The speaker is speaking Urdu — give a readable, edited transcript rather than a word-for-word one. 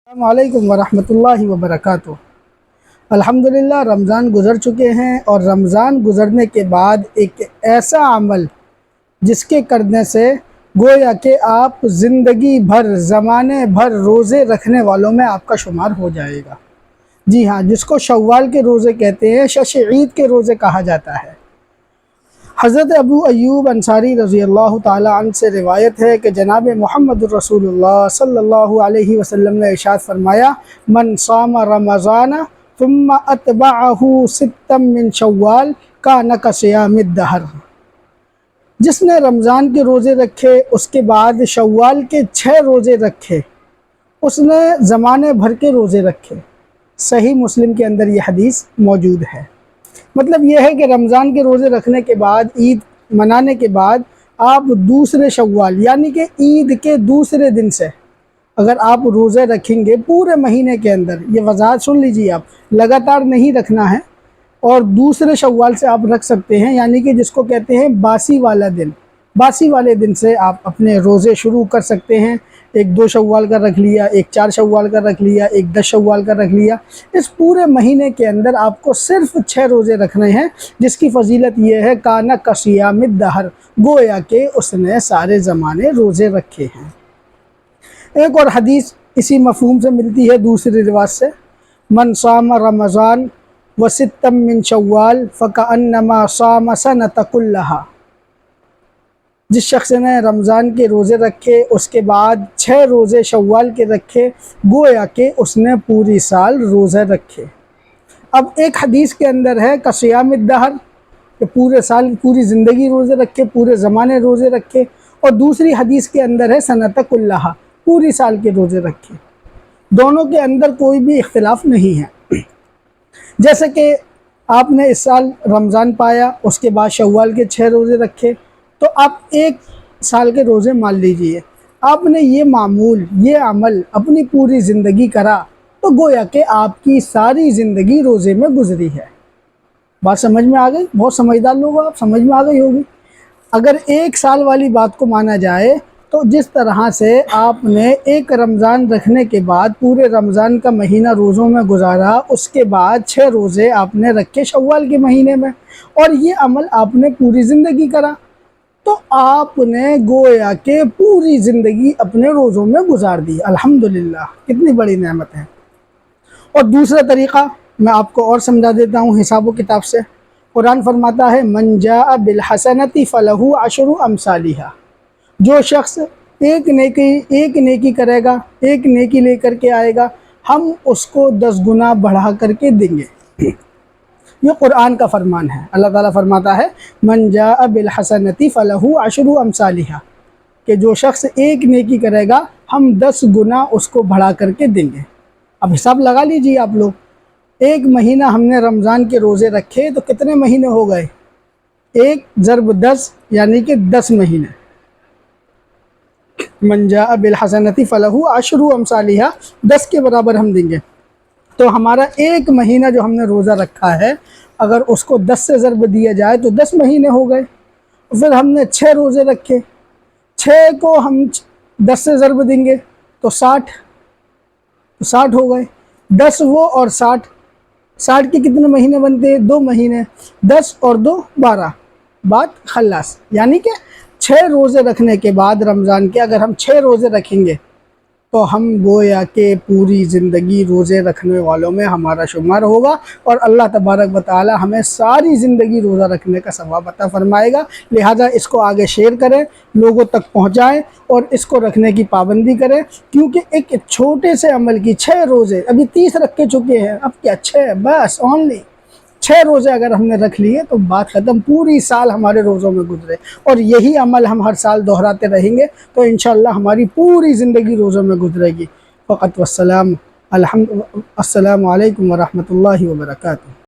السلام علیکم ورحمۃ اللہ وبرکاتہ۔ الحمدللہ رمضان گزر چکے ہیں، اور رمضان گزرنے کے بعد ایک ایسا عمل جس کے کرنے سے گویا کہ آپ زندگی بھر زمانے بھر روزے رکھنے والوں میں آپ کا شمار ہو جائے گا۔ جی ہاں، جس کو شوال کے روزے کہتے ہیں، شش عید کے روزے کہا جاتا ہے۔ حضرت ابو ایوب انصاری رضی اللہ تعالی عنہ سے روایت ہے کہ جناب محمد رسول اللہ صلی اللہ علیہ وسلم نے ارشاد فرمایا: من صام رمضان ثم اتبعہ ستا من شوال کان کصیام الدہر۔ جس نے رمضان کے روزے رکھے، اس کے بعد شوال کے 6 روزے رکھے، اس نے زمانے بھر کے روزے رکھے۔ صحیح مسلم کے اندر یہ حدیث موجود ہے۔ مطلب یہ ہے کہ رمضان کے روزے رکھنے کے بعد، عید منانے کے بعد، آپ دوسرے شوال یعنی کہ عید کے دوسرے دن سے اگر آپ روزے رکھیں گے پورے مہینے کے اندر، یہ وضاحت سن لیجیے، آپ لگاتار نہیں رکھنا ہے، اور دوسرے شوال سے آپ رکھ سکتے ہیں، یعنی کہ جس کو کہتے ہیں باسی والا دن۔ باسی والے دن سے آپ اپنے روزے شروع کر سکتے ہیں۔ ایک 2 شوال کا رکھ لیا، ایک 4 شوال کا رکھ لیا، ایک 10 شوال کا رکھ لیا۔ اس پورے مہینے کے اندر آپ کو صرف 6 روزے رکھنے ہیں، جس کی فضیلت یہ ہے کان کصیام الدہر، گویا کہ اس نے سارے زمانے روزے رکھے ہیں۔ ایک اور حدیث اسی مفہوم سے ملتی ہے دوسری روایت سے: من صام رمضان وستا من شوال فکأنما صام سنۃ کلھا۔ جس شخص نے رمضان کے روزے رکھے، اس کے بعد 6 روزے شوال کے رکھے، گویا کہ اس نے پوری سال روزے رکھے۔ اب ایک حدیث کے اندر ہے کصیام الدہر، کہ پورے سال پوری زندگی روزے رکھے، پورے زمانے روزے رکھے، اور دوسری حدیث کے اندر ہے سنۃ کلھا، پوری سال کے روزے رکھے۔ دونوں کے اندر کوئی بھی اختلاف نہیں ہے۔ جیسے کہ آپ نے اس سال رمضان پایا، اس کے بعد شوال کے 6 روزے رکھے، تو آپ 1 سال کے روزے مان لیجئے۔ آپ نے یہ معمول، یہ عمل اپنی پوری زندگی کرا، تو گویا کہ آپ کی ساری زندگی روزے میں گزری ہے۔ بات سمجھ میں آ گئی؟ بہت سمجھدار لوگ آپ، سمجھ میں آ گئی ہوگی۔ اگر 1 سال والی بات کو مانا جائے، تو جس طرح سے آپ نے ایک رمضان رکھنے کے بعد پورے رمضان کا مہینہ روزوں میں گزارا، اس کے بعد 6 روزے آپ نے رکھے شوال کے مہینے میں، اور یہ عمل آپ نے پوری زندگی کرا، تو آپ نے گویا کہ پوری زندگی اپنے روزوں میں گزار دی۔ الحمدللہ، کتنی بڑی نعمت ہے۔ اور دوسرا طریقہ میں آپ کو اور سمجھا دیتا ہوں حساب و کتاب سے۔ قرآن فرماتا ہے: من جاء بالحسنۃ فلہ عشر امثالھا۔ جو شخص ایک نیکی کرے گا، ایک نیکی لے کر کے آئے گا، ہم اس کو 10 گنا بڑھا کر کے دیں گے۔ یہ قرآن کا فرمان ہے۔ اللہ تعالیٰ فرماتا ہے: من جاء بالحسنۃ فلہ عشر امثالھا، کہ جو شخص ایک نیکی کرے گا، ہم 10 گنا اس کو بڑھا کر کے دیں گے۔ اب حساب لگا لیجئے آپ لوگ، 1 مہینہ ہم نے رمضان کے روزے رکھے، تو کتنے مہینے ہو گئے؟ 1 ضرب 10 یعنی کہ 10 مہینے۔ من جاء بالحسنۃ فلہ عشر امثالھا، 10 کے برابر ہم دیں گے۔ تو ہمارا 1 مہینہ جو ہم نے روزہ رکھا ہے، اگر اس کو 10 سے ضرب دیا جائے تو 10 مہینے ہو گئے۔ پھر ہم نے 6 روزے رکھے، 6 کو ہم 10 سے ضرب دیں گے تو 60 ہو گئے۔ 10 وہ اور 60 کے کتنے مہینے بنتے ہیں؟ 2 مہینے۔ 10 اور 2 12، بات خلاص۔ یعنی کہ 6 روزے رکھنے کے بعد رمضان کے اگر ہم 6 روزے رکھیں گے، تو ہم گویا کہ پوری زندگی روزے رکھنے والوں میں ہمارا شمار ہوگا، اور اللہ تبارک و تعالی ہمیں ساری زندگی روزہ رکھنے کا ثواب عطا فرمائے گا۔ لہٰذا اس کو آگے شیئر کریں، لوگوں تک پہنچائیں، اور اس کو رکھنے کی پابندی کریں، کیونکہ ایک چھوٹے سے عمل کی 6 روزے، ابھی 30 رکھ کے چکے ہیں، اب کیا 6 بس اونلی 6 روزے اگر ہم نے رکھ لیے تو بات ختم، پوری سال ہمارے روزوں میں گزرے، اور یہی عمل ہم ہر سال دہراتے رہیں گے تو انشاءاللہ ہماری پوری زندگی روزوں میں گزرے گی۔ فقط والسلام، السلام علیکم ورحمۃ اللہ وبرکاتہ۔